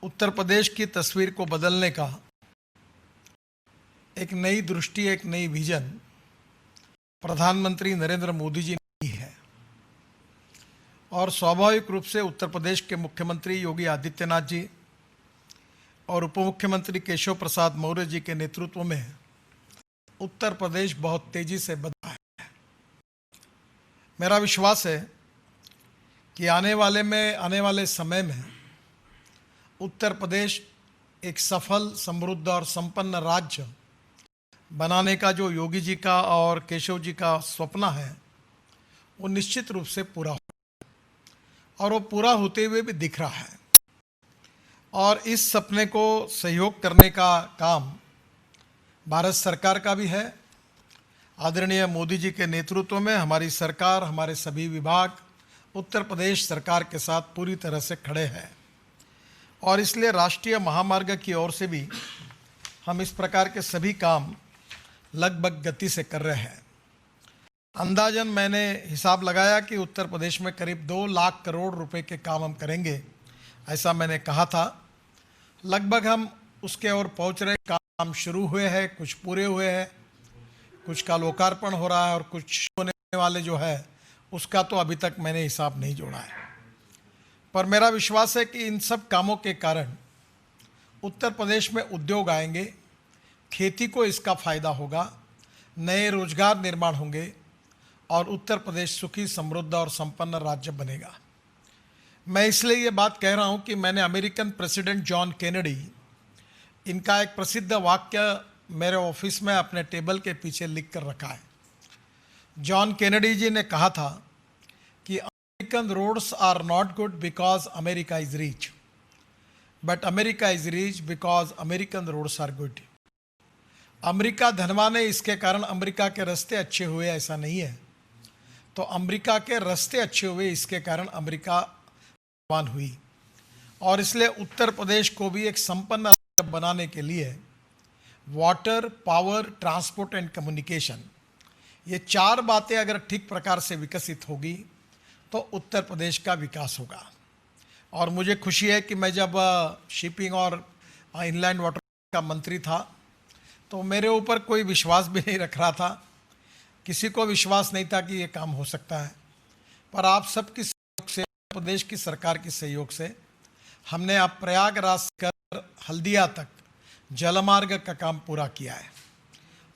उत्तर प्रदेश की तस्वीर को बदलने का एक नई दृष्टि, एक नई विजन प्रधानमंत्री नरेंद्र मोदी जी ने दी है। और स्वाभाविक रूप से उत्तर प्रदेश के मुख्यमंत्री योगी आदित्यनाथ जी और उप मुख्यमंत्री केशव प्रसाद मौर्य जी के नेतृत्व में उत्तर प्रदेश बहुत तेजी से बदला है। मेरा विश्वास है कि आने वाले समय में उत्तर प्रदेश एक सफल, समृद्ध और संपन्न राज्य बनाने का जो योगी जी का और केशव जी का स्वप्न है वो निश्चित रूप से पूरा हो और वो पूरा होते हुए भी दिख रहा है। और इस सपने को सहयोग करने का काम भारत सरकार का भी है। आदरणीय मोदी जी के नेतृत्व में हमारी सरकार, हमारे सभी विभाग उत्तर प्रदेश सरकार के साथ पूरी तरह से खड़े हैं और इसलिए राष्ट्रीय महामार्ग की ओर से भी हम इस प्रकार के सभी काम लगभग गति से कर रहे हैं। अंदाजन मैंने हिसाब लगाया कि उत्तर प्रदेश में करीब 2 लाख करोड़ रुपए के काम हम करेंगे, ऐसा मैंने कहा था। लगभग हम उसके ओर पहुंच रहे। काम शुरू हुए हैं, कुछ पूरे हुए हैं, कुछ का लोकार्पण हो रहा है और कुछ होने वाले जो है उसका तो अभी तक मैंने हिसाब नहीं जोड़ा है। पर मेरा विश्वास है कि इन सब कामों के कारण उत्तर प्रदेश में उद्योग आएंगे, खेती को इसका फ़ायदा होगा, नए रोजगार निर्माण होंगे और उत्तर प्रदेश सुखी, समृद्ध और संपन्न राज्य बनेगा। मैं इसलिए ये बात कह रहा हूँ कि मैंने अमेरिकन प्रेसिडेंट जॉन केनेडी, इनका एक प्रसिद्ध वाक्य मेरे ऑफिस में अपने टेबल के पीछे लिख कर रखा है। जॉन केनेडी जी ने कहा था कि American roads are not good because America is rich, but America is rich because American roads are good. अमेरिका धनवान है, इसके कारण अमेरिका के रास्ते अच्छे हुए, ऐसा नहीं है। तो अमेरिका के रास्ते अच्छे हुए, इसके कारण अमेरिका धनवान हुई। और इसलिए उत्तर प्रदेश को भी एक संपन्न राज्य बनाने के लिए water, power, transport and communication, ये 4 बातें अगर ठीक प्रकार से विकसित होगी तो उत्तर प्रदेश का विकास होगा। और मुझे खुशी है कि मैं जब शिपिंग और इनलैंड वाटर का मंत्री था तो मेरे ऊपर कोई विश्वास भी नहीं रख रहा था, किसी को विश्वास नहीं था कि ये काम हो सकता है। पर आप सबके सहयोग से, प्रदेश की सरकार के सहयोग से हमने अब प्रयागराज से कर हल्दिया तक जलमार्ग का काम पूरा किया है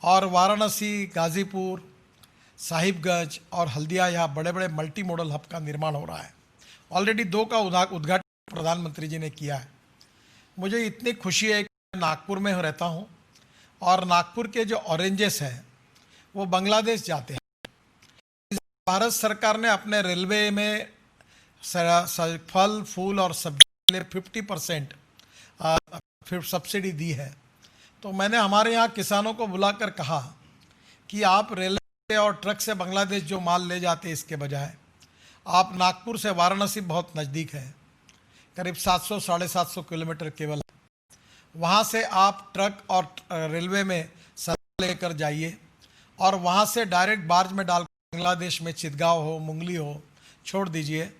और वाराणसी, गाजीपुर, साहिबगंज और हल्दिया, यहाँ बड़े बड़े मल्टी मॉडल हब का निर्माण हो रहा है। ऑलरेडी 2 का उद्घाटन प्रधानमंत्री जी ने किया है। मुझे इतनी खुशी है कि मैं नागपुर में रहता हूँ और नागपुर के जो ऑरेंजेस हैं वो बांग्लादेश जाते हैं। भारत सरकार ने अपने रेलवे में फल, फूल और सब्जी के लिए 50% फिर सब्सिडी दी है। तो मैंने हमारे यहाँ किसानों को बुलाकर कहा कि आप रेलवे और ट्रक से बांग्लादेश जो माल ले जाते हैं, इसके बजाय आप नागपुर से वाराणसी बहुत नज़दीक है, करीब 700-750 किलोमीटर केवल, वहाँ से आप ट्रक और रेलवे में सामान लेकर जाइए और वहाँ से डायरेक्ट बार्ज में डाल बांग्लादेश में चितगांव हो, मुंगली हो छोड़ दीजिए।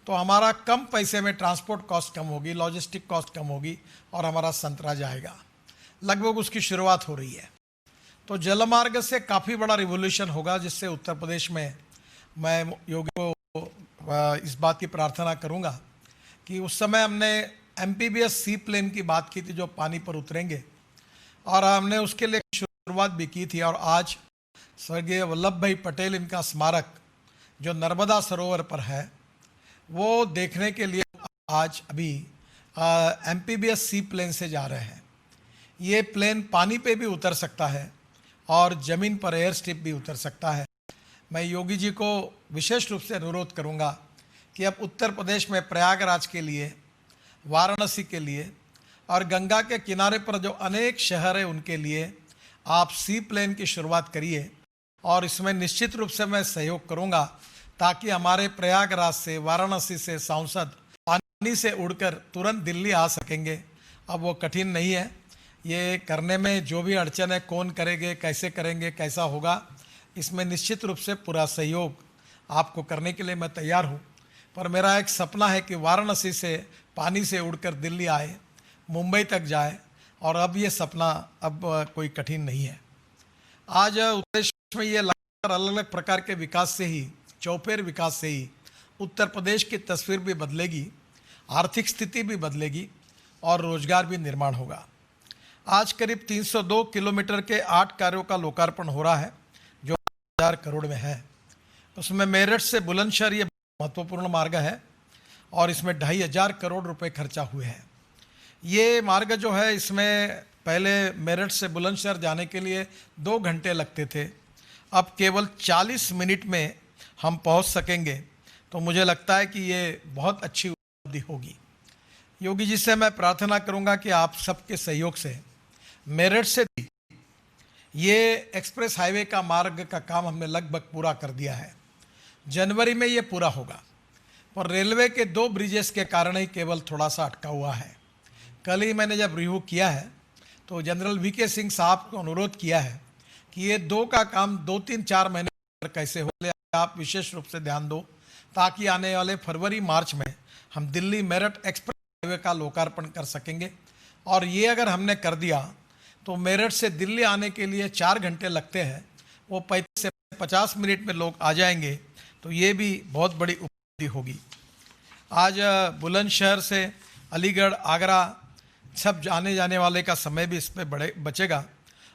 तो हमारा कम पैसे में ट्रांसपोर्ट कॉस्ट कम होगी, लॉजिस्टिक कॉस्ट कम होगी और हमारा संतरा जाएगा। लगभग उसकी शुरुआत हो रही है। तो जलमार्ग से काफ़ी बड़ा रिवोल्यूशन होगा, जिससे उत्तर प्रदेश में मैं योगी को इस बात की प्रार्थना करूंगा कि उस समय हमने एमपीबीएस सी प्लेन की बात की थी जो पानी पर उतरेंगे और हमने उसके लिए शुरुआत भी की थी। और आज स्वर्गीय वल्लभ भाई पटेल, इनका स्मारक जो नर्मदा सरोवर पर है, वो देखने के लिए आज अभी एमपीबीएस सी प्लेन से जा रहे हैं। ये प्लेन पानी पे भी उतर सकता है और ज़मीन पर एयर स्ट्रिप भी उतर सकता है। मैं योगी जी को विशेष रूप से अनुरोध करूंगा कि अब उत्तर प्रदेश में प्रयागराज के लिए, वाराणसी के लिए और गंगा के किनारे पर जो अनेक शहर हैं उनके लिए आप सी प्लेन की शुरुआत करिए। और इसमें निश्चित रूप से मैं सहयोग करूंगा ताकि हमारे प्रयागराज से, वाराणसी से सांसद पानी से उड़कर तुरंत दिल्ली आ सकेंगे। अब वो कठिन नहीं है, ये करने में जो भी अड़चन है, कौन करेंगे, कैसे करेंगे, कैसा होगा, इसमें निश्चित रूप से पूरा सहयोग आपको करने के लिए मैं तैयार हूँ। पर मेरा एक सपना है कि वाराणसी से पानी से उड़कर दिल्ली आए मुंबई तक जाए, और अब ये सपना अब कोई कठिन नहीं है। आज उत्तर प्रदेश में ये लगातार अलग अलग प्रकार के विकास से ही, चौफेर विकास से ही उत्तर प्रदेश की तस्वीर भी बदलेगी, आर्थिक स्थिति भी बदलेगी और रोजगार भी निर्माण होगा। आज करीब 302 किलोमीटर के 8 कार्यों का लोकार्पण हो रहा है जो 1000 करोड़ में है। उसमें मेरठ से बुलंदशहर ये महत्वपूर्ण मार्ग है और इसमें 2500 करोड़ रुपए खर्चा हुए हैं। ये मार्ग जो है, इसमें पहले मेरठ से बुलंदशहर जाने के लिए 2 घंटे लगते थे, अब केवल 40 मिनट में हम पहुंच सकेंगे। तो मुझे लगता है कि ये बहुत अच्छी उपलब्धि होगी। योगी जी से मैं प्रार्थना करूंगा कि आप सबके सहयोग से मेरठ से ये एक्सप्रेस हाईवे का मार्ग का काम हमने लगभग पूरा कर दिया है। जनवरी में ये पूरा होगा, पर रेलवे के 2 ब्रिजेस के कारण ही केवल थोड़ा सा अटका हुआ है। कल ही मैंने जब रिव्यू किया है तो जनरल वीके सिंह साहब को अनुरोध किया है कि ये 2 का काम 2-3-4 महीने कैसे हो, आप विशेष रूप से ध्यान दो, ताकि आने वाले फरवरी मार्च में हम दिल्ली मेरठ एक्सप्रेस हाईवे का लोकार्पण कर सकेंगे। और ये अगर हमने कर दिया तो मेरठ से दिल्ली आने के लिए 4 घंटे लगते हैं, वो 35 से 50 मिनट में लोग आ जाएंगे। तो ये भी बहुत बड़ी उपलब्धि होगी। आज बुलंदशहर से अलीगढ़, आगरा सब आने जाने वाले का समय भी इस पर बचेगा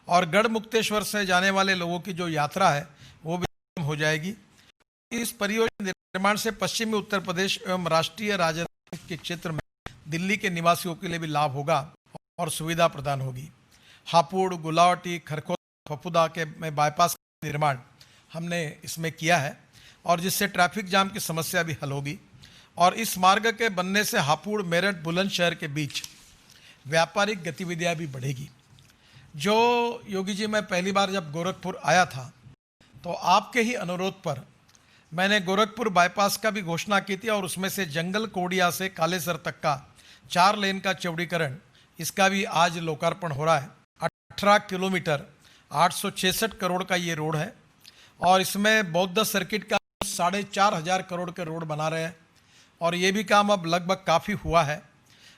और गढ़ मुक्तेश्वर से जाने वाले लोगों की जो यात्रा है वो भी कम हो जाएगी। इस परियोजना निर्माण से पश्चिमी उत्तर प्रदेश एवं राष्ट्रीय राजधानी के क्षेत्र में दिल्ली के निवासियों के लिए भी लाभ होगा और सुविधा प्रदान होगी। हापुड़, गुलावटी, खरखोदा, फफूदा के में बाईपास का निर्माण हमने इसमें किया है और जिससे ट्रैफिक जाम की समस्या भी हल होगी। और इस मार्ग के बनने से हापुड़, मेरठ, बुलंदशहर के बीच व्यापारिक गतिविधियां भी बढ़ेगी। जो योगी जी, मैं पहली बार जब गोरखपुर आया था तो आपके ही अनुरोध पर मैंने गोरखपुर बाईपास का भी घोषणा की थी और उसमें से जंगल कोडिया से कालेसर तक का 4 लेन का चौड़ीकरण, इसका भी आज लोकार्पण हो रहा है। 18 किलोमीटर 866 करोड़ का ये रोड है और इसमें बौद्ध सर्किट का 4500 करोड़ के रोड बना रहे हैं और ये भी काम अब लगभग काफ़ी हुआ है।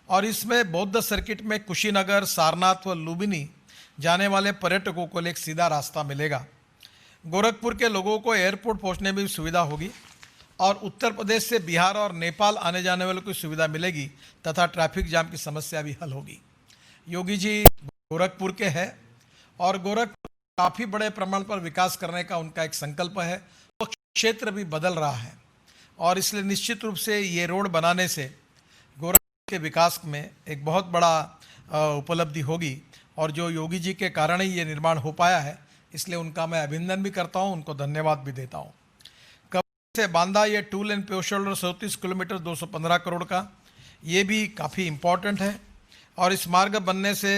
और इसमें बौद्ध सर्किट में कुशीनगर, सारनाथ व लुम्बिनी जाने वाले पर्यटकों को एक सीधा रास्ता मिलेगा। गोरखपुर के लोगों को एयरपोर्ट पहुंचने में भी सुविधा होगी और उत्तर प्रदेश से बिहार और नेपाल आने जाने वालों को सुविधा मिलेगी तथा ट्रैफिक जाम की समस्या भी हल होगी। योगी जी गोरखपुर के हैं और गोरखपुर काफ़ी बड़े प्रमाण पर विकास करने का उनका एक संकल्प है। वो क्षेत्र भी बदल रहा है और इसलिए निश्चित रूप से ये रोड बनाने से गोरखपुर के विकास में एक बहुत बड़ा उपलब्धि होगी और जो योगी जी के कारण ही ये निर्माण हो पाया है, इसलिए उनका मैं अभिनंदन भी करता हूँ, उनको धन्यवाद भी देता हूँ। कब से बांदा ये 2 लेन पे शोल्डर 37 किलोमीटर 215 करोड़ का, ये भी काफ़ी इम्पोर्टेंट है और इस मार्ग बनने से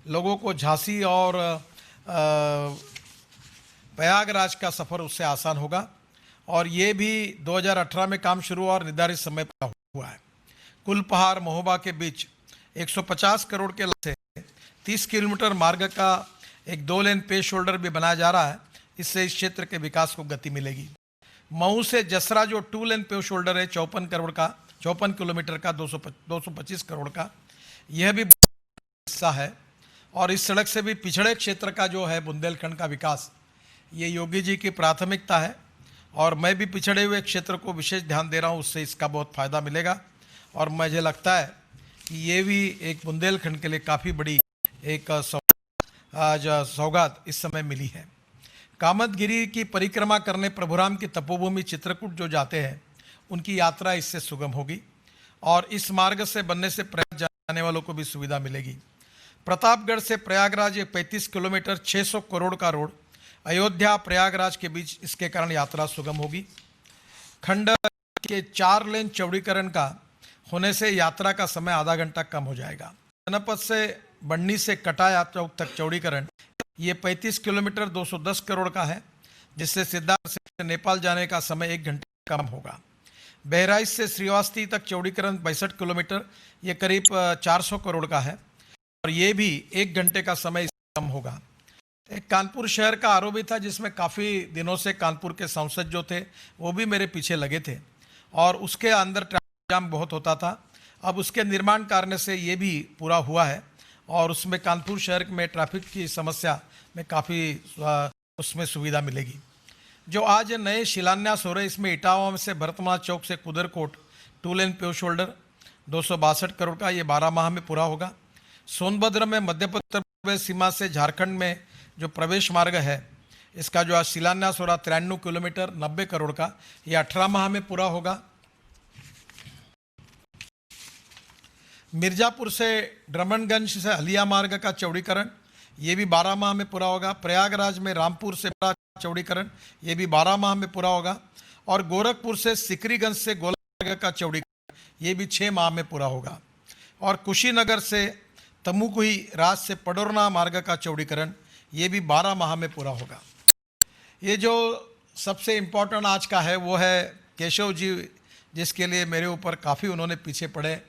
लोगों को झांसी और प्रयागराज का सफ़र उससे आसान होगा और ये भी 2018 में काम शुरू हुआ और निर्धारित समय पर हुआ है। कुलपहाड़ महोबा के बीच 150 करोड़ के लाभ से 30 किलोमीटर मार्ग का एक 2 लेन पे शोल्डर भी बनाया जा रहा है। इससे इस क्षेत्र के विकास को गति मिलेगी। मऊ से जसरा जो 2 लेन पे शोल्डर है 54 किलोमीटर का 225 करोड़ का, यह भी हिस्सा है और इस सड़क से भी पिछड़े क्षेत्र का जो है बुंदेलखंड का विकास, ये योगी जी की प्राथमिकता है और मैं भी पिछड़े हुए क्षेत्र को विशेष ध्यान दे रहा हूँ, उससे इसका बहुत फ़ायदा मिलेगा और मुझे लगता है कि ये भी एक बुंदेलखंड के लिए काफ़ी बड़ी एक सौगात इस समय मिली है। कामतगिरी की परिक्रमा करने प्रभुराम की तपोभूमि चित्रकूट जो जाते हैं उनकी यात्रा इससे सुगम होगी और इस मार्ग से बनने से प्रयाग जाने वालों को भी सुविधा मिलेगी। प्रतापगढ़ से प्रयागराज 35 किलोमीटर 600 करोड़ का रोड अयोध्या प्रयागराज के बीच, इसके कारण यात्रा सुगम होगी। खंड के 4 लेन चौड़ीकरण का होने से यात्रा का समय आधा घंटा कम हो जाएगा। जनपद से बढ़नी से कटाया चौक तक चौड़ीकरण ये 35 किलोमीटर 210 करोड़ का है, जिससे सिद्धार्थ से नेपाल जाने का समय 1 घंटे कम होगा। बहराइच से श्रीवास्ती तक चौड़ीकरण 62 किलोमीटर, ये करीब 400 करोड़ का है और ये भी 1 घंटे का समय कम होगा। एक कानपुर शहर का आरोपी था जिसमें काफ़ी दिनों से कानपुर के सांसद जो थे वो भी मेरे पीछे लगे थे और उसके अंदर ट्रैफिक जाम बहुत होता था। अब उसके निर्माण कार्य से ये भी पूरा हुआ है और उसमें कानपुर शहर में ट्रैफिक की समस्या में काफ़ी उसमें सुविधा मिलेगी। जो आज नए शिलान्यास हो रहे, इसमें इटावा से भरतमाला चौक से कुदरकोट 2 लेन पेव शोल्डर 262 करोड़ का, ये 12 माह में पूरा होगा। सोनभद्र में मध्य प्रदेश सीमा से झारखंड में जो प्रवेश मार्ग है, इसका जो आज शिलान्यास हो रहा 93 किलोमीटर 90 करोड़ का, ये 18 माह में पूरा होगा। मिर्जापुर से ड्रमनगंज से हलिया मार्ग का चौड़ीकरण, ये भी 12 माह में पूरा होगा। प्रयागराज में रामपुर से चौड़ीकरण, ये भी 12 माह में पूरा होगा। और गोरखपुर से सिकरीगंज से गोला मार्ग का चौड़ीकरण, ये भी 6 माह में पूरा होगा। और कुशीनगर से तमुकुही राज से पडोरना मार्ग का चौड़ीकरण, ये भी 12 माह में पूरा होगा। ये जो सबसे इम्पोर्टेंट आज का है वो है केशव जी, जिसके लिए मेरे ऊपर काफ़ी उन्होंने पीछे पड़े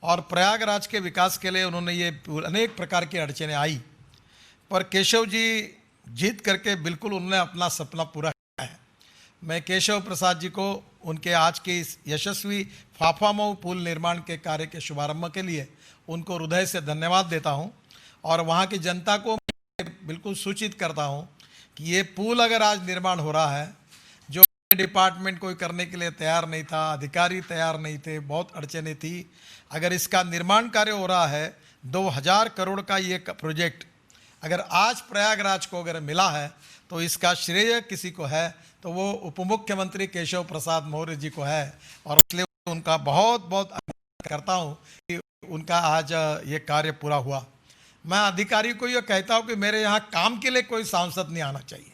और प्रयागराज के विकास के लिए उन्होंने ये अनेक प्रकार की अड़चनें आई, पर केशव जी जीत करके बिल्कुल उन्होंने अपना सपना पूरा किया है। मैं केशव प्रसाद जी को उनके आज के इस यशस्वी फाफामऊ पुल निर्माण के कार्य के शुभारंभ के लिए उनको हृदय से धन्यवाद देता हूं और वहां की जनता को बिल्कुल सूचित करता हूं कि ये पुल अगर आज निर्माण हो रहा है, जो डिपार्टमेंट कोई करने के लिए तैयार नहीं था, अधिकारी तैयार नहीं थे, बहुत अड़चनें थी, अगर इसका निर्माण कार्य हो रहा है 2000 करोड़ का ये प्रोजेक्ट अगर आज प्रयागराज को अगर मिला है तो इसका श्रेय किसी को है तो वो उप मुख्यमंत्री केशव प्रसाद मौर्य जी को है और इसलिए उनका बहुत बहुत धन्यवाद करता हूँ कि उनका आज ये कार्य पूरा हुआ। मैं अधिकारी को ये कहता हूँ कि मेरे यहाँ काम के लिए कोई सांसद नहीं आना चाहिए।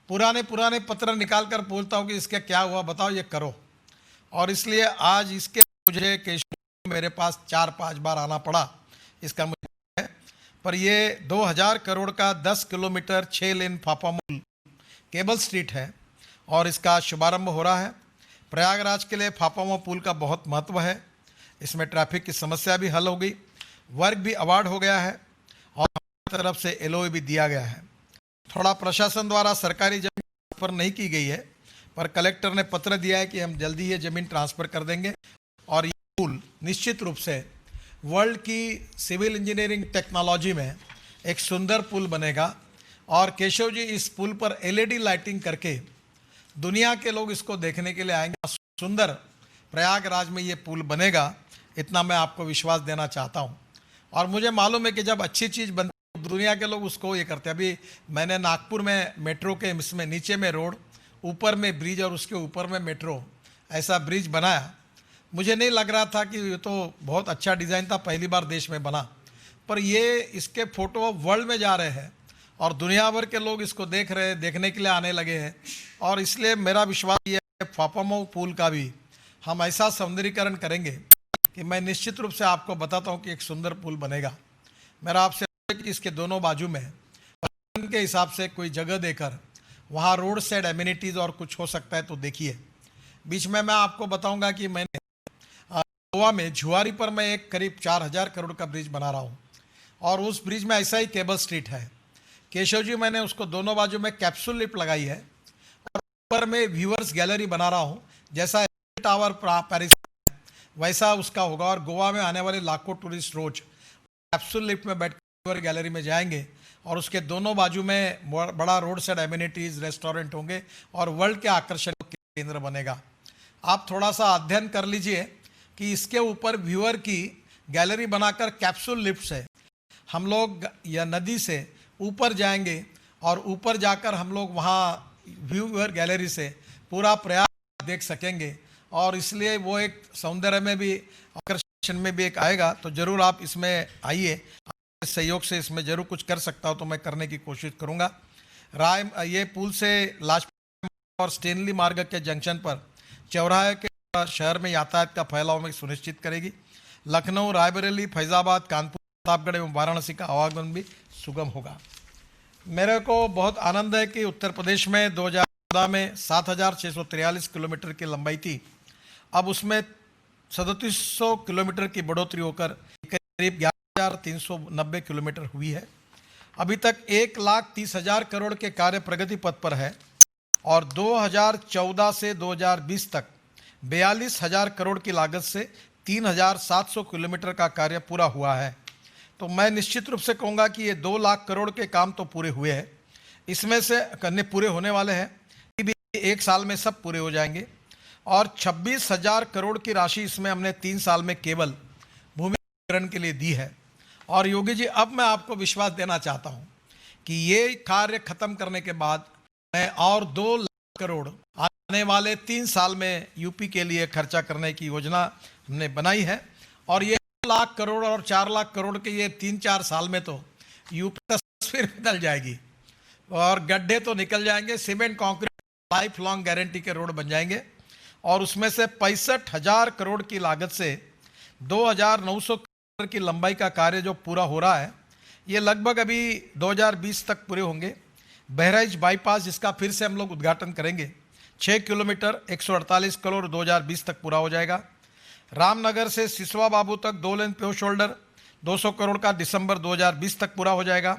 पुराने पत्र निकाल कर पूछता हूँ कि इसका क्या हुआ, बताओ, ये करो। और इसलिए आज इसके मुझे केशव मेरे पास 4-5 बार आना पड़ा, इसका मुझे है। पर ये 2000 करोड़ का 10 किलोमीटर 6 लेन फाफामऊ केबल स्ट्रीट है और इसका शुभारंभ हो रहा है। प्रयागराज के लिए फाफामऊ पुल का बहुत महत्व है। इसमें ट्रैफिक की समस्या भी हल हो गई, वर्क भी अवार्ड हो गया है और तरफ से एलओए भी दिया गया है। थोड़ा प्रशासन द्वारा सरकारी जमीन पर नहीं की गई है, पर कलेक्टर ने पत्र दिया है कि हम जल्दी ये ज़मीन ट्रांसफ़र कर देंगे और ये पुल निश्चित रूप से वर्ल्ड की सिविल इंजीनियरिंग टेक्नोलॉजी में एक सुंदर पुल बनेगा। और केशव जी इस पुल पर एलईडी लाइटिंग करके दुनिया के लोग इसको देखने के लिए आएंगे। सुंदर प्रयागराज में ये पुल बनेगा, इतना मैं आपको विश्वास देना चाहता हूँ। और मुझे मालूम है कि जब अच्छी चीज़ बनती है दुनिया के लोग उसको ये करते हैं। अभी मैंने नागपुर में मेट्रो के इसमें नीचे में रोड, ऊपर में ब्रिज और उसके ऊपर में मेट्रो, ऐसा ब्रिज बनाया। मुझे नहीं लग रहा था कि ये तो बहुत अच्छा डिज़ाइन था, पहली बार देश में बना, पर ये इसके फ़ोटो वर्ल्ड में जा रहे हैं और दुनिया भर के लोग इसको देख रहे हैं, देखने के लिए आने लगे हैं। और इसलिए मेरा विश्वास ये है फाफामऊ पुल का भी हम ऐसा सौंदर्यीकरण करेंगे कि मैं निश्चित रूप से आपको बताता हूँ कि एक सुंदर पुल बनेगा। मेरा आपसे कि इसके दोनों बाजू में के हिसाब से कोई जगह देकर वहाँ रोड साइड एमिनिटीज़ और कुछ हो सकता है तो देखिए। बीच में मैं आपको बताऊँगा कि मैंने गोवा में झुआरी पर मैं एक करीब 4000 करोड़ का ब्रिज बना रहा हूँ और उस ब्रिज में ऐसा ही केबल स्ट्रीट है। केशव जी मैंने उसको दोनों बाजू में कैप्सूल लिफ्ट लगाई है और ऊपर में व्यूअर्स गैलरी बना रहा हूँ, जैसा टावर पेरिस वैसा उसका होगा। और गोवा में आने वाले लाखों टूरिस्ट रोज कैप्सूल लिफ्ट में बैठ कर गैलरी में जाएंगे और उसके दोनों बाजू में बड़ा रोड साइड एमिनिटीज़ रेस्टोरेंट होंगे और वर्ल्ड के आकर्षण केंद्र बनेगा। आप थोड़ा सा अध्ययन कर लीजिए कि इसके ऊपर व्यूअर की गैलरी बनाकर कैप्सूल लिफ्ट से हम लोग या नदी से ऊपर जाएंगे और ऊपर जाकर हम लोग वहाँ व्यूअर गैलरी से पूरा प्रयाग देख सकेंगे। और इसलिए वो एक सौंदर्य में भी आकर्षण में भी एक आएगा। तो ज़रूर आप इसमें आइए, सहयोग से इसमें ज़रूर कुछ कर सकता हूँ तो मैं करने की कोशिश करूँगा। ये पुल से लाजपत और स्टेनली मार्ग के जंक्शन पर चौराहे के शहर में यातायात का फैलाव में सुनिश्चित करेगी। लखनऊ, रायबरेली, फैज़ाबाद, कानपुर, प्रतापगढ़ एवं वाराणसी का आवागमन भी सुगम होगा। मेरे को बहुत आनंद है कि उत्तर प्रदेश में 2014 में 7643 किलोमीटर की लंबाई थी, अब उसमें 3700 किलोमीटर की बढ़ोतरी होकर करीब 11390 किलोमीटर हुई है। अभी तक 1,30,000 करोड़ के कार्य प्रगति पथ पर है और 2014 से 2020 तक 42,000 करोड़ की लागत से 3,700 किलोमीटर का कार्य पूरा हुआ है। तो मैं निश्चित रूप से कहूँगा कि ये 2 लाख करोड़ के काम तो पूरे हुए हैं, इसमें से करने पूरे होने वाले हैं, ये भी 1 साल में सब पूरे हो जाएंगे। और 26,000 करोड़ की राशि इसमें हमने 3 साल में केवल भूमि अधिग्रहण के लिए दी है। और योगी जी, अब मैं आपको विश्वास देना चाहता हूँ कि ये कार्य खत्म करने के बाद मैं और 2 लाख करोड़ आने वाले 3 साल में यूपी के लिए खर्चा करने की योजना हमने बनाई है। और ये 2 लाख करोड़ और 4 लाख करोड़ के ये 3-4 साल में तो यूपी तस्वीर बदल जाएगी और गड्ढे तो निकल जाएंगे, cement concrete life long guarantee के रोड बन जाएंगे। और उसमें से 65,000 करोड़ की लागत से 2,900 किलोमीटर की लंबाई का कार्य जो पूरा हो रहा है, ये लगभग अभी 2020 तक पूरे होंगे। बहराइच बाईपास, जिसका फिर से हम लोग उद्घाटन करेंगे, 6 किलोमीटर 148 करोड़ 2020 तक पूरा हो जाएगा। रामनगर से सिसवा बाबू तक 2 लेन पेव शोल्डर 200 करोड़ का दिसंबर 2020 तक पूरा हो जाएगा।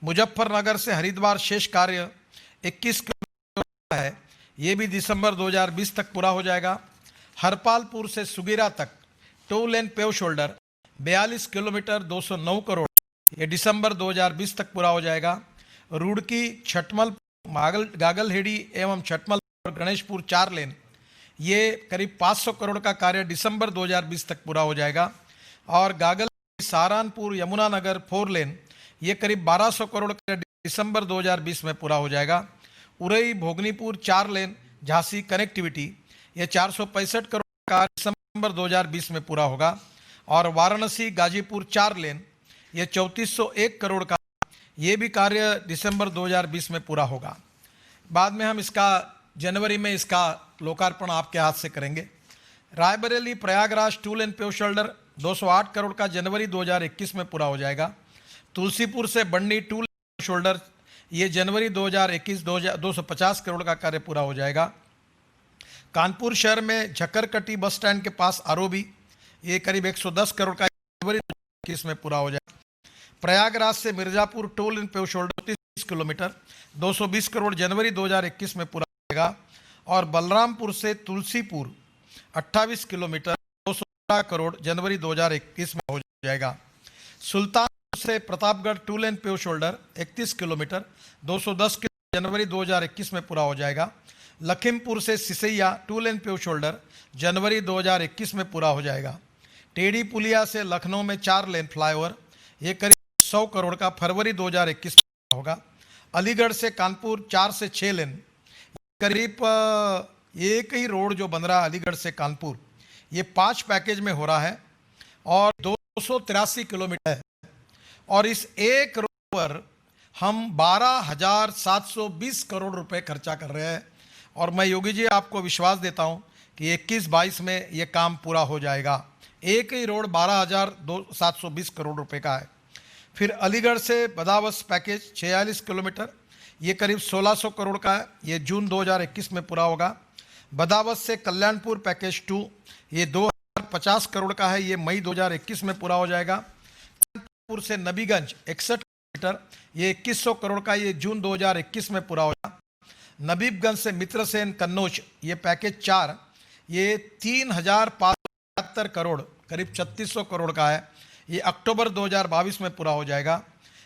मुजफ्फरनगर से हरिद्वार शेष कार्य 21 किलोमीटर है, ये भी दिसंबर 2020 तक पूरा हो जाएगा। हरपालपुर से सुगीरा तक 2 लेन पेव शोल्डर 42 किलोमीटर 209 करोड़, ये दिसंबर 2020 तक पूरा हो जाएगा। रुड़की, छटमल, गागलहेड़ी एवं छटमल और गणेशपुर 4 लेन, ये करीब 500 करोड़ का कार्य दिसंबर 2020 तक पूरा हो जाएगा। और गागल सहारनपुर यमुनानगर 4 लेन, ये करीब 1200 करोड़ का दिसंबर 2020 में पूरा हो जाएगा। उरई भोगनीपुर 4 लेन झांसी कनेक्टिविटी, ये 465 करोड़ का दिसंबर 2020 में पूरा होगा। और वाराणसी गाजीपुर 4 लेन, ये 3401 करोड़ का, ये भी कार्य दिसंबर 2020 में पूरा होगा। बाद में हम इसका जनवरी में इसका लोकार्पण आपके हाथ से करेंगे। रायबरेली प्रयागराज 2 लेन पेव शोल्डर 208 करोड़ का जनवरी 2021 में पूरा हो जाएगा। तुलसीपुर से बन्नी 2 लेन शोल्डर, ये जनवरी 2021 250 करोड़ का कार्य पूरा हो जाएगा। कानपुर शहर में झक्करकटी बस स्टैंड के पास आरओबी, ये करीब 110 करोड़ का जनवरी 2021 में पूरा हो जाएगा। प्रयागराज से मिर्जापुर 2 लेन पेव शोल्डर 30 किलोमीटर 220 करोड़ जनवरी 2021 में पूरा हो जाएगा। और बलरामपुर से तुलसीपुर 28 किलोमीटर 216 करोड़ जनवरी 2021 में हो जाएगा। सुल्तानपुर से प्रतापगढ़ 2 लेन पेव शोल्डर 31 किलोमीटर 210 किलोमीटर जनवरी 2021 में पूरा हो जाएगा। लखीमपुर से सिसैया 2 लेन पेव शोल्डर जनवरी 2021 में पूरा हो जाएगा। टेढ़ी पुलिया से लखनऊ में 4 लेन फ्लाईओवर, ये करीब 100 करोड़ का फरवरी 2021 में होगा। अलीगढ़ से कानपुर 4 से 6 लेन, करीब एक ही रोड जो बन रहा है अलीगढ़ से कानपुर, ये 5 पैकेज में हो रहा है और 283 किलोमीटर है। और इस एक रोड पर हम 12,720 करोड़ रुपए खर्चा कर रहे हैं। और मैं योगी जी आपको विश्वास देता हूं कि 21-22 में ये काम पूरा हो जाएगा। एक ही रोड 12,720 करोड़ रुपए का है। फिर अलीगढ़ से बदावस पैकेज 46 किलोमीटर, ये करीब 1600 करोड़ का है, ये जून 2021 में पूरा होगा। बदावस से कल्याणपुर पैकेज 2, ये 2050 करोड़ का है, ये मई 2021 में पूरा हो जाएगा। कल्याणपुर से नबीगंज 61 किलोमीटर, ये 2100 करोड़ का, ये जून 2021 में पूरा हो जाएगा। नबीबगंज से मित्रसेन कन्नौज, ये पैकेज 4, ये 3,573 करोड़ करीब 3600 करोड़ का है, ये अक्टूबर 2022 में पूरा हो जाएगा।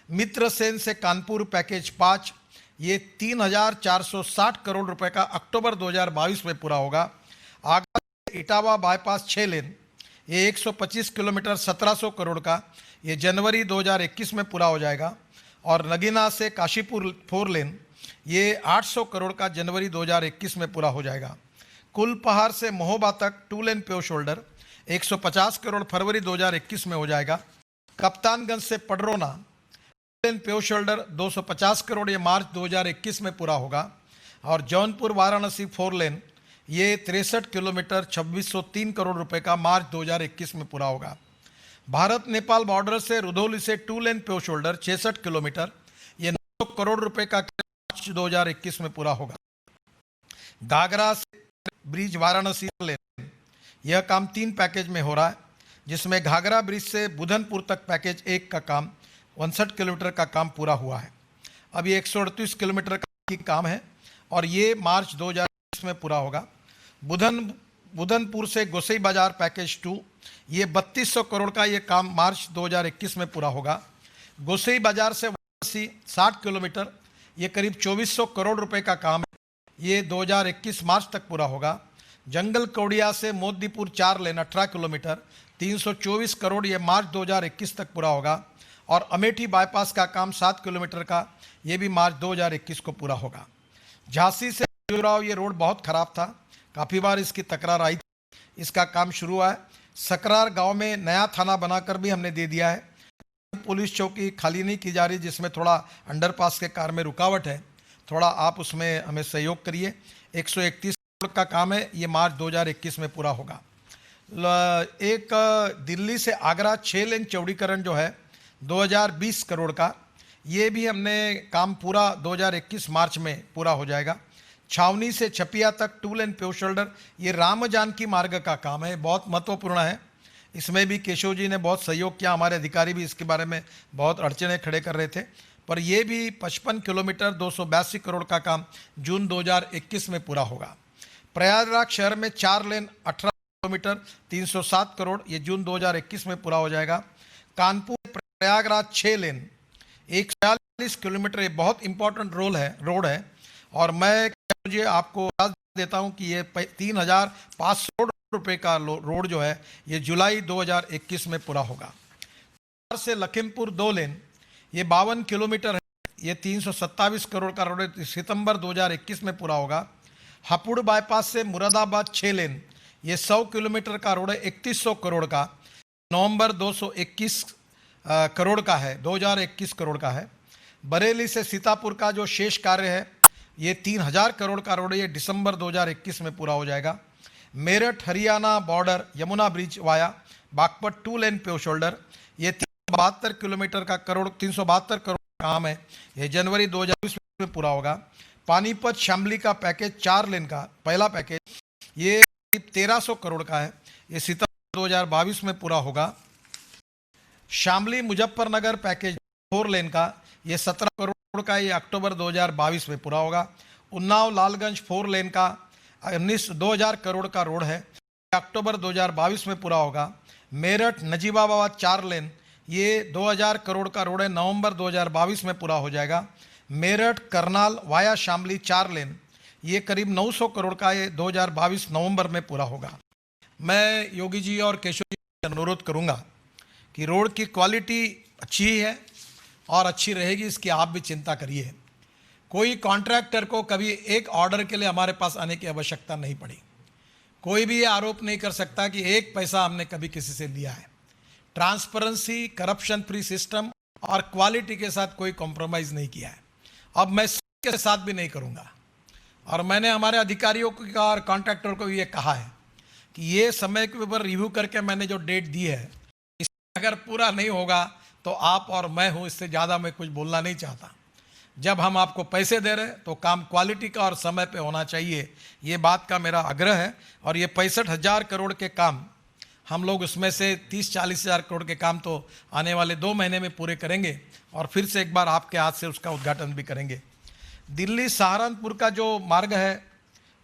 मित्रसेन से कानपुर पैकेज 5, ये 3,460 करोड़ रुपए का अक्टूबर 2022 में पूरा होगा। आगरा इटावा बाईपास 6 लेन, ये 125 किलोमीटर 1700 करोड़ का, ये जनवरी 2021 में पूरा हो जाएगा। और नगीना से काशीपुर 4 लेन, ये 800 करोड़ का जनवरी 2021 में पूरा हो जाएगा। कुलपहाड़ से महोबा तक 2 लेन पेव शोल्डर 150 करोड़ फरवरी 2021 में हो जाएगा। कप्तानगंज से पडरौना 2 लेन पेव शोल्डर 250 करोड़, ये मार्च 2021 में पूरा होगा। और जौनपुर वाराणसी 4 लेन, ये 63 किलोमीटर 2603 करोड़ रुपए का मार्च 2021 में पूरा होगा। भारत नेपाल बॉर्डर से रुधौली से 2 लेन पेव शोल्डर 66 किलोमीटर, ये 900 करोड़ रुपए का मार्च 2021 में पूरा होगा। घाघरा से ब्रिज वाराणसी लेन, यह काम 3 पैकेज में हो रहा है, जिसमें घाघरा ब्रिज से बुधनपुर तक पैकेज 1 का काम 59 किलोमीटर का काम पूरा हुआ है। अब ये 138 किलोमीटर का काम है और ये मार्च 2020 में पूरा होगा। बुधनपुर से गोसई बाजार पैकेज 2, ये 3200 करोड़ का ये काम मार्च 2021 में पूरा होगा। गोसई बाजार से वाराणसी 60 किलोमीटर, ये करीब 2400 करोड़ रुपए का काम है, ये 2021 मार्च तक पूरा होगा। जंगल कौड़िया से मोदीपुर 4 लेन 18 किलोमीटर, 324 करोड़, ये मार्च 2021 तक पूरा होगा। और अमेठी बाईपास का काम 7 किलोमीटर का, ये भी मार्च 2021 को पूरा होगा। झांसी से खजुराहो, ये रोड बहुत ख़राब था, काफ़ी बार इसकी तकरार आई, इसका काम शुरू हुआ है। सकरार गांव में नया थाना बनाकर भी हमने दे दिया है। पुलिस चौकी खाली नहीं की जा रही, जिसमें थोड़ा अंडरपास के कार्य में रुकावट है, थोड़ा आप उसमें हमें सहयोग करिए। 131 करोड़ का काम है, ये मार्च 2021 में पूरा होगा। एक दिल्ली से आगरा 6 लेन चौड़ीकरण जो है 2020 करोड़ का, ये भी हमने काम पूरा 2021 मार्च में पूरा हो जाएगा। छावनी से छपिया तक 2 लेन पेव शोल्डर, ये राम जानकी मार्ग का काम है, बहुत महत्वपूर्ण है। इसमें भी केशव जी ने बहुत सहयोग किया, हमारे अधिकारी भी इसके बारे में बहुत अड़चने खड़े कर रहे थे, पर ये भी 55 किलोमीटर 282 करोड़ का काम जून 2021 में पूरा होगा। प्रयागराज शहर में 4 लेन 18 किलोमीटर 307 करोड़, ये जून 2021 में पूरा हो जाएगा। कानपुर प्रयागराज 6 लेन 140 किलोमीटर, ये बहुत इंपॉर्टेंट रोड है। और मैं मुझे आपको बता देता हूं कि ये 3500 करोड़ रुपए का रोड जो है ये जुलाई 2021 में पूरा होगा। से लखीमपुर 2 लेन, ये 52 किलोमीटर है, ये 327 करोड़ का रोड है, सितंबर 2021 में पूरा होगा। हापुड़ बाईपास से मुरादाबाद 6 लेन, ये 100 किलोमीटर का रोड है, 3100 करोड़ का, नवंबर 221 करोड़ का है, 2021 करोड़ का है। बरेली से सीतापुर का जो शेष कार्य है ये 3000 करोड़ का रोड है, ये दिसंबर 2021 में पूरा हो जाएगा। Meerut Haryana border Yamuna bridge via Baghpat 2 लेन पेव शोल्डर, ये 372 किलोमीटर का 372 करोड़ का काम है, ये जनवरी 2020 में पूरा होगा। पानीपत शामली का पैकेज 4 लेन का पहला पैकेज, ये 1300 करोड़ का है, ये सितंबर 2022 में पूरा होगा। शामली मुजफ्फरनगर पैकेज 4 लेन का, ये 17 करोड़ का, ये अक्टूबर 2022 में पूरा होगा। उन्नाव लालगंज 4 लेन का 2000 करोड़ का रोड है, अक्टूबर 2022 में पूरा होगा। मेरठ नजीबाबाद 4 लेन, ये 2000 करोड़ का रोड है, नवंबर 2022 में पूरा हो जाएगा। मेरठ करनाल वाया शामली 4 लेन, ये करीब 900 करोड़ का, ये 2022 नवंबर में पूरा होगा। मैं योगी जी और केशव जी से अनुरोध करूंगा कि रोड की क्वालिटी अच्छी है और अच्छी रहेगी, इसकी आप भी चिंता करिए। कोई कॉन्ट्रैक्टर को कभी एक ऑर्डर के लिए हमारे पास आने की आवश्यकता नहीं पड़ी। कोई भी ये आरोप नहीं कर सकता कि एक पैसा हमने कभी किसी से लिया है। ट्रांसपेरेंसी, करप्शन फ्री सिस्टम और क्वालिटी के साथ कोई कॉम्प्रोमाइज़ नहीं किया है। अब मैं के साथ भी नहीं करूँगा। और मैंने हमारे अधिकारियों को और कॉन्ट्रैक्टर को ये कहा है कि ये समय के ऊपर रिव्यू करके मैंने जो डेट दी है, इसमें अगर पूरा नहीं होगा तो आप और मैं हूँ, इससे ज़्यादा मैं कुछ बोलना नहीं चाहता। जब हम आपको पैसे दे रहे हैं तो काम क्वालिटी का और समय पे होना चाहिए, ये बात का मेरा आग्रह है। और ये 65,000 करोड़ के काम हम लोग उसमें से 30-40 हज़ार करोड़ के काम तो आने वाले 2 महीने में पूरे करेंगे और फिर से एक बार आपके हाथ से उसका उद्घाटन भी करेंगे। दिल्ली सहारनपुर का जो मार्ग है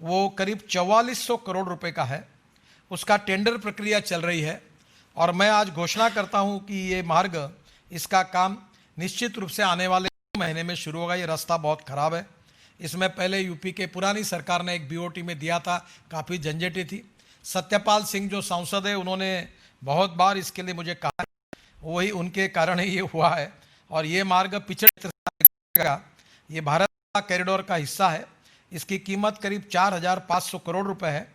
वो करीब 4400 करोड़ रुपए का है, उसका टेंडर प्रक्रिया चल रही है। और मैं आज घोषणा करता हूँ कि ये मार्ग, इसका काम निश्चित रूप से आने वाले महीने में शुरू होगा। ये रास्ता बहुत ख़राब है, इसमें पहले यूपी के पुरानी सरकार ने एक बीओटी में दिया था, काफ़ी झंझटी थी। सत्यपाल सिंह जो सांसद है उन्होंने बहुत बार इसके लिए मुझे कहा, वही उनके कारण ही ये हुआ है। और ये मार्ग पिछड़े, ये भारत का कॉरिडोर का हिस्सा है, इसकी कीमत करीब 4500 करोड़ रुपए है।